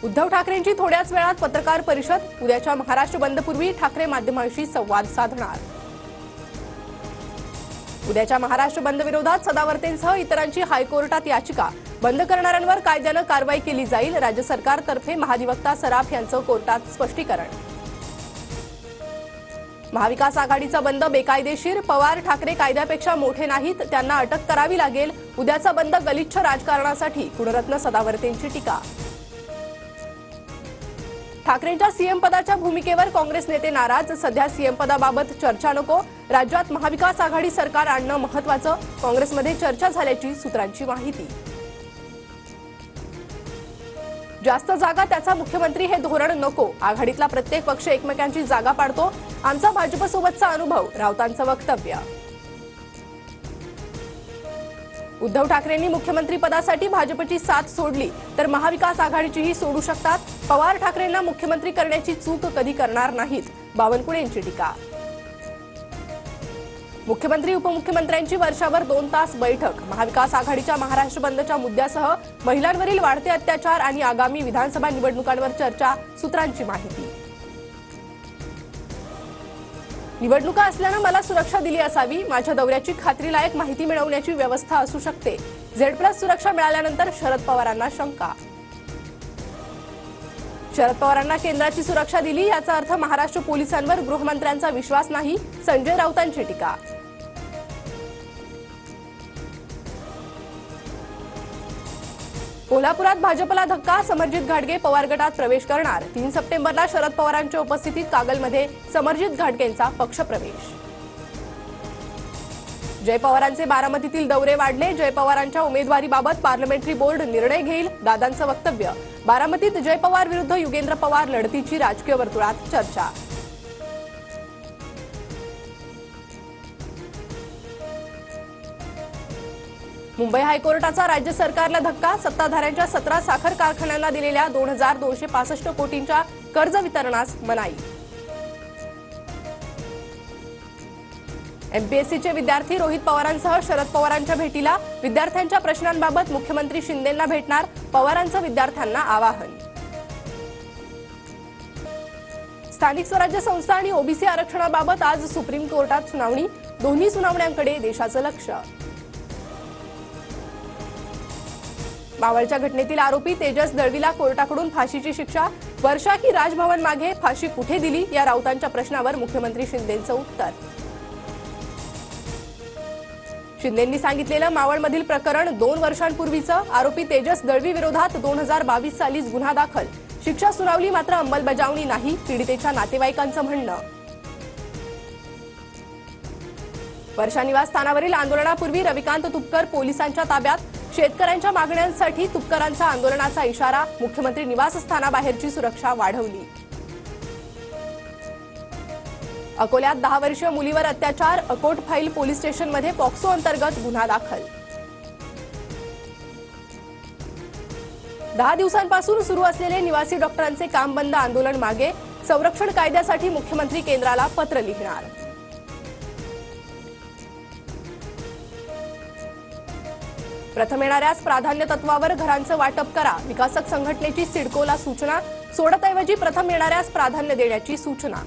उद्धव ठाकरेंची थोड्याच वेळात पत्रकार परिषद। उद्याच्या महाराष्ट्र बंदपूर्वी ठाकरे माध्यमांशी संवाद साधणार। उद्याच्या महाराष्ट्र बंद विरोधात सदावर्तेंसह इतरांची हायकोर्टात याचिका। बंद करणाऱ्यांवर कायद्याने कारवाई केली जाईल। राज्य सरकारतर्फे महाधिवक्ता सराफ यांचं कोर्टात स्पष्टीकरण। महाविकास आघाडीचा बंद बेकायदेशीर। पवार ठाकरे कायद्यापेक्षा मोठे नाहीत, त्यांना अटक करावी लागेल। उद्याचा बंद गलिच्छ राजकारणासाठी, गुणरत्न सदावर्तेंची टीका। ठाकरेंच्या सीएम पदाच्या भूमिकेवर काँग्रेस नेते नाराज। सध्या सीएम पदाबाबत चर्चा नको, राज्यात महाविकास आघाडी सरकार आणणं महत्त्वाचं। काँग्रेसमध्ये चर्चा झाल्याची सूत्रांची माहिती। जास्त जागा त्याचा मुख्यमंत्री हे धोरण नको। आघाडीतला प्रत्येक पक्ष एकमेकांची जागा पाडतो, आमचा भाजपसोबतचा अनुभव, राऊतांचं वक्तव्य। उद्धव ठाकरेंनी मुख्यमंत्री पदासाठी भाजपची साथ सोडली तर महाविकास आघाडीचीही सोडू शकतात। पवार ठाकरेंना मुख्यमंत्री करण्याची चूक कधी करणार नाहीत, बावनकुळे यांची टीका। मुख्यमंत्री उपमुख्यमंत्र्यांची वर्षावर 2 तास बैठक। महाविकास आघाडीच्या महाराष्ट्र बंदच्या मुद्द्यासह महिलांवरील वाढते अत्याचार आणि आगामी विधानसभा निवडणुकांवर चर्चा, सूत्रांची माहिती। निवडणुका असल्याने मला सुरक्षा दिली असावी। माझ्या दौऱ्याची खात्रीलायक माहिती मिळवण्याची व्यवस्था असू शकते। Z+ सुरक्षा मिळाल्यानंतर शरद पवारांना शंका। शरद पवारांना केंद्राची सुरक्षा दिली याचा अर्थ महाराष्ट्र पोलिसांवर गृहमंत्र्यांचा विश्वास नाही, संजय राऊतांची टीका। कोल्हापुरात भाजपला धक्का। समरजित घाटगे पवार गटात प्रवेश करणार। 3 सप्टेंबरला शरद पवारांच्या उपस्थितीत कागलमध्ये समरजित घाटगेंचा पक्षप्रवेश। जय पवारांचे बारामतीतील दौरे वाढले। जय पवारांच्या उमेदवारीबाबत पार्लमेंटरी बोर्ड निर्णय घेईल, दादांचं वक्तव्य। बारामतीत जय पवार विरुद्ध युगेंद्र पवार लढतीची राजकीय वर्तुळात चर्चा। मुंबई हायकोर्टाचा राज्य सरकारला धक्का। सत्ताधाऱ्यांच्या 17 साखर कारखान्यांना दिलेल्या 2265 कोटींच्या कर्ज वितरणास मनाई। एमपीएससीचे विद्यार्थी रोहित पवारांसह शरद पवारांच्या भेटीला। विद्यार्थ्यांच्या प्रश्नांबाबत मुख्यमंत्री शिंदेंना भेटणार, पवारांचं विद्यार्थ्यांना आवाहन। स्थानिक स्वराज्य संस्था आणि ओबीसी आरक्षणाबाबत आज सुप्रीम कोर्टात सुनावणी। दोन्ही सुनावण्यांकडे देशाचं लक्ष। मावळच्या घटनेतील आरोपी तेजस दळवीला कोर्टाकडून फाशीची शिक्षा। वर्षा की राजभवन मागे फाशी कुठे दिली या राऊतांच्या प्रश्नावर मुख्यमंत्री शिंदेंचं उत्तर। शिंदेंनी सांगितलेलं मावळमधील प्रकरण 2 वर्षांपूर्वीचं। आरोपी तेजस दळवी विरोधात 2022 सालीच गुन्हा दाखल। शिक्षा सुनावली मात्र अंमलबजावणी नाही, पीडितेच्या नातेवाईकांचं म्हणणं। वर्षा निवासस्थानावरील आंदोलनापूर्वी रविकांत तुपकर पोलिसांच्या ताब्यात। शेतकऱ्यांच्या मागण्यांसाठी तुपकरांचा आंदोलनाचा इशारा। मुख्यमंत्री निवासस्थानाबाहेरची सुरक्षा वाढवली। अकोल्यात 10 वर्षीय मुलीवर अत्याचार। अकोट फाईल पोलीस स्टेशनमध्ये पॉक्सो अंतर्गत गुन्हा दाखल। 10 दिवसांपासून सुरू असलेले निवासी डॉक्टरांचे काम बंद आंदोलन मागे। संरक्षण कायद्यासाठी मुख्यमंत्री केंद्राला पत्र लिहिणार। प्रथम येणाऱ्यास प्राधान्य तत्वावर घरांचं वाटप करा। विकासक संघटनेची सिडकोला सूचना। सोडतऐवजी प्रथम येणाऱ्यास प्राधान्य देण्याची सूचना।